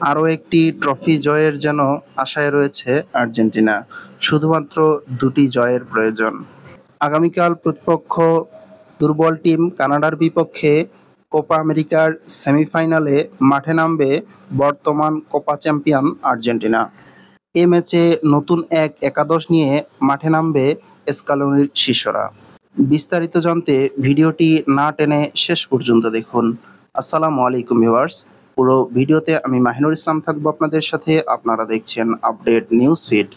আরও একটি ট্রফি জয়ের যেন আশায় রয়েছে আর্জেন্টিনা। শুধুমাত্র দুটি জয়ের প্রয়োজন। আগামীকাল প্রতিপক্ষ দুর্বল টিম কানাডার বিপক্ষে কোপা আমেরিকার সেমিফাইনালে মাঠে নামবে বর্তমান কোপা চ্যাম্পিয়ন আর্জেন্টিনা। এ ম্যাচে নতুন এক একাদশ নিয়ে মাঠে নামবে স্কালোনির শিষ্যরা। বিস্তারিত জানতে ভিডিওটি না টেনে শেষ পর্যন্ত দেখুন। আসসালামু আলাইকুম ভিউয়ার্স, পুরো ভিডিওতে আমি মাহিনুর ইসলাম থাকবো আপনাদের সাথে। আপনারা দেখছেন আপডেট নিউজ ফিড।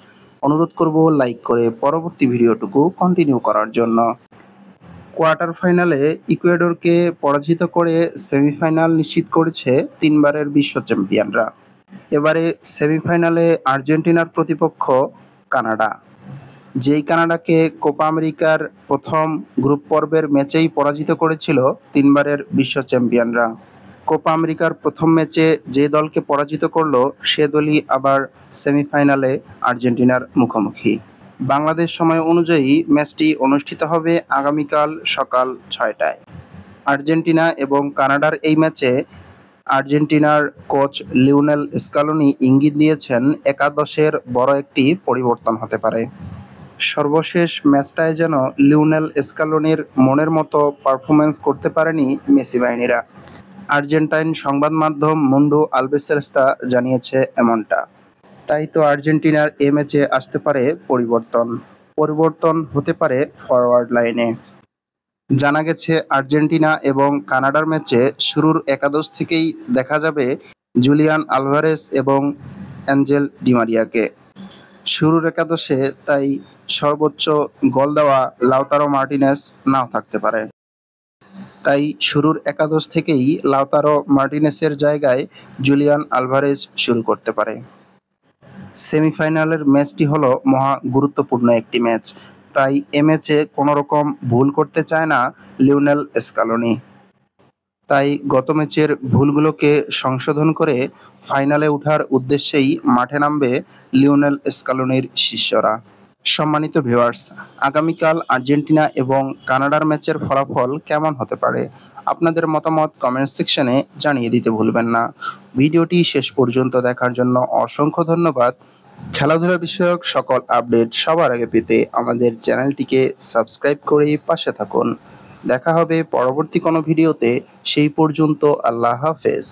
অনুরোধ করব লাইক করে পরবর্তী ভিডিওটুকু কন্টিনিউ করার জন্য। কোয়ার্টার ফাইনালে ইকুয়েডরকে পরাজিত করে সেমিফাইনাল নিশ্চিত করেছে তিনবারের বিশ্ব চ্যাম্পিয়নরা। এবারে সেমিফাইনালে আর্জেন্টিনার প্রতিপক্ষ কানাডা। যেই কানাডাকে কোপা আমেরিকার প্রথম গ্রুপ পর্বের ম্যাচেই পরাজিত করেছিল তিনবারের বিশ্ব চ্যাম্পিয়নরা। কোপা আমেরিকার প্রথম ম্যাচে যে দলকে পরাজিত করলো সে দলই আবার সেমিফাইনালে আর্জেন্টিনার মুখোমুখি। বাংলাদেশ সময় অনুযায়ী ম্যাচটি অনুষ্ঠিত হবে আগামীকাল সকাল ৬টায়। আর্জেন্টিনা এবং কানাডার এই ম্যাচে আর্জেন্টিনার কোচ লিওনেল স্কালোনি ইঙ্গিত দিয়েছেন একাদশের বড় একটি পরিবর্তন হতে পারে। সর্বশেষ ম্যাচটায় যেন লিওনেল স্কালোনির মনের মতো পারফরম্যান্স করতে পারেনি মেসি বাহিনীরা। আর্জেন্টাইন সংবাদ মাধ্যম মুন্ডো আলবিসেস্তা জানিয়েছে এমনটা। তাই তো আর্জেন্টিনার এ ম্যাচে আসতে পারে পরিবর্তন হতে পারে ফরওয়ার্ড লাইনে। জানা গেছে আর্জেন্টিনা এবং কানাডার ম্যাচে শুরুর একাদশ থেকেই দেখা যাবে জুলিয়ান আলভারেজ এবং অ্যাঞ্জেল ডি মারিয়াকে শুরুর একাদশে। তাই সর্বোচ্চ গোল দেওয়া লাউতারো মার্টিনেজ নাও থাকতে পারে। তাই শুরুর একাদশ থেকেই লাউতারো মার্টিনেজের জায়গায় জুলিয়ান আলভারেজ শুরু করতে পারে। সেমিফাইনালের ম্যাচটি হলো মহা গুরুত্বপূর্ণ একটি ম্যাচ। তাই এ ম্যাচে কোনো রকম ভুল করতে চায় না লিওনেল স্কালোনি। তাই গত ম্যাচের ভুলগুলোকে সংশোধন করে ফাইনালে ওঠার উদ্দেশ্যেই মাঠে নামবে লিওনেল স্কালোনির শিষ্যরা। সম্মানিত ভিউয়ার্স, আগামীকাল আর্জেন্টিনা এবং কানাডার ম্যাচের ফলাফল কেমন হতে পারে আপনাদের মতামত কমেন্ট সেকশনে জানিয়ে দিতে ভুলবেন না। ভিডিওটি শেষ পর্যন্ত দেখার জন্য অসংখ্য ধন্যবাদ। খেলাধুলা বিষয়ক সকল আপডেট সবার আগে পেতে আমাদের চ্যানেলটিকে সাবস্ক্রাইব করে পাশে থাকুন। দেখা হবে পরবর্তী কোনো ভিডিওতে। সেই পর্যন্ত আল্লাহ হাফেজ।